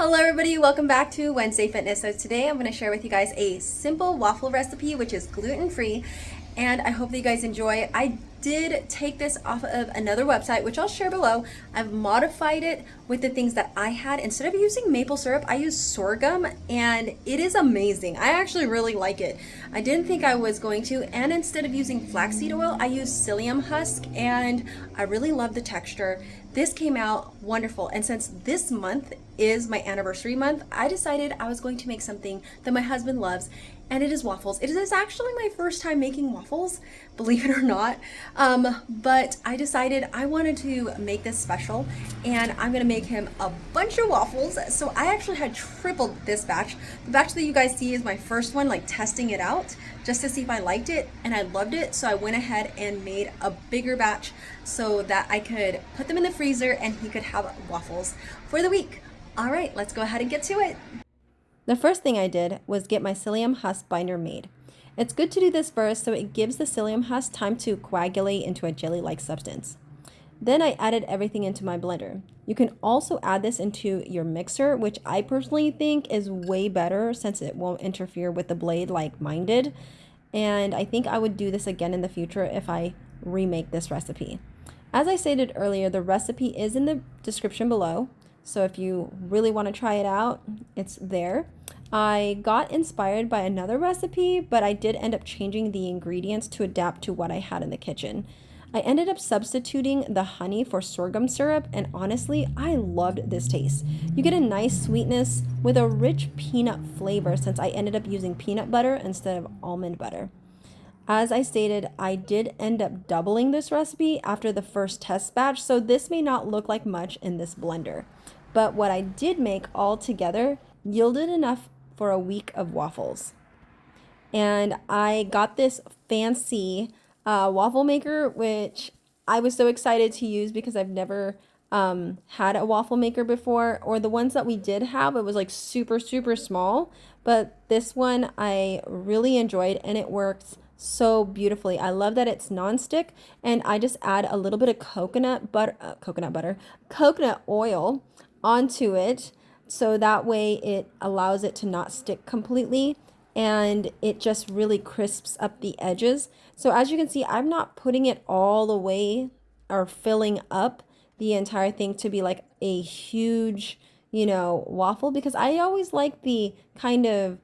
Hello everybody, welcome back to Wednesday Fitness. So today I'm going to share with you guys a simple waffle recipe which is gluten-free, and I hope that you guys enjoy. I did take this off of another website which I'll share below. I've modified it with the things that I had. Instead of using maple syrup, I use sorghum, and it is amazing. I actually really like it. I didn't think I was going to, and instead of using flaxseed oil, I use psyllium husk, and I really love the texture. This came out wonderful, and since this month is my anniversary month, I decided I was going to make something that my husband loves, and it is waffles. It is actually my first time making waffles, believe it or not, but I decided I wanted to make this special, and I'm gonna make him a bunch of waffles. So I actually had tripled this batch. The batch that you guys see is my first one, like testing it out just to see if I liked it, and I loved it, so I went ahead and made a bigger batch so that I could put them in the freezer and he could have waffles for the week. All right, let's go ahead and get to it. The first thing I did was get my psyllium husk binder made. It's good to do this first so it gives the psyllium husk time to coagulate into a jelly-like substance. Then I added everything into my blender. You can also add this into your mixer, which I personally think is way better since it won't interfere with the blade like mine did. And I think I would do this again in the future if I remake this recipe. As I stated earlier, the recipe is in the description below. So if you really want to try it out, it's there. I got inspired by another recipe, but I did end up changing the ingredients to adapt to what I had in the kitchen. I ended up substituting the honey for sorghum syrup, and honestly, I loved this taste. You get a nice sweetness with a rich peanut flavor since I ended up using peanut butter instead of almond butter. As I stated, I did end up doubling this recipe after the first test batch, so this may not look like much in this blender. But what I did make all together yielded enough for a week of waffles. And I got this fancy waffle maker, which I was so excited to use because I've never had a waffle maker before, or the ones that we did have, it was like super small, but this one I really enjoyed and it works so beautifully. I love that it's non-stick, and I just add a little bit of coconut oil onto it, so that way it allows it to not stick completely, and it just really crisps up the edges. So as you can see, I'm not putting it all the way or filling up the entire thing to be like a huge, waffle, because I always like the kind of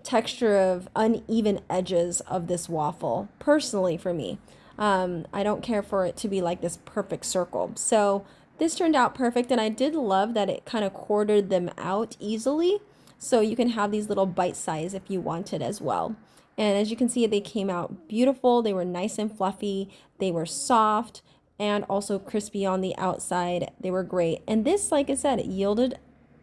texture of uneven edges of this waffle, personally for me. I don't care for it to be like this perfect circle. So this turned out perfect, and I did love that it kind of quartered them out easily. So you can have these little bite size if you wanted as well. And as you can see, they came out beautiful. They were nice and fluffy. They were soft and also crispy on the outside. They were great. And this, like I said, it yielded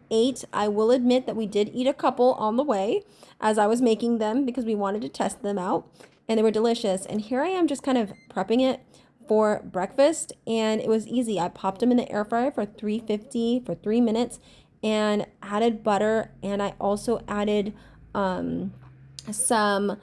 8. I will admit that we did eat a couple on the way as I was making them because we wanted to test them out, and they were delicious. And here I am just kind of prepping it for breakfast, and it was easy. I popped them in the air fryer for 350 for 3 minutes and added butter, and I also added some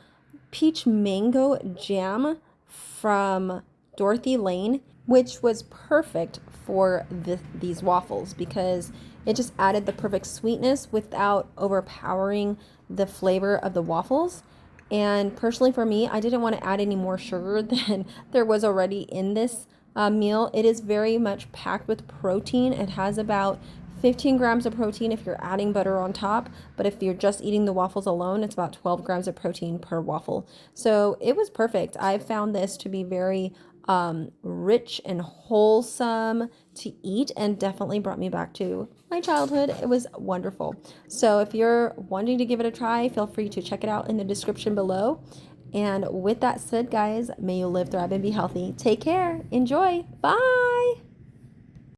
peach mango jam from Dorothy Lane, which was perfect for these waffles because it just added the perfect sweetness without overpowering the flavor of the waffles. And personally for me, I didn't want to add any more sugar than there was already in this meal. It is very much packed with protein. It has about 15 grams of protein if you're adding butter on top, but if you're just eating the waffles alone, it's about 12 grams of protein per waffle. So it was perfect. I found this to be very rich and wholesome to eat, and definitely brought me back to my childhood. It was wonderful. So if you're wanting to give it a try, feel free to check it out in the description below. And with that said, guys, may you live, thrive, and be healthy. Take care. Enjoy. Bye.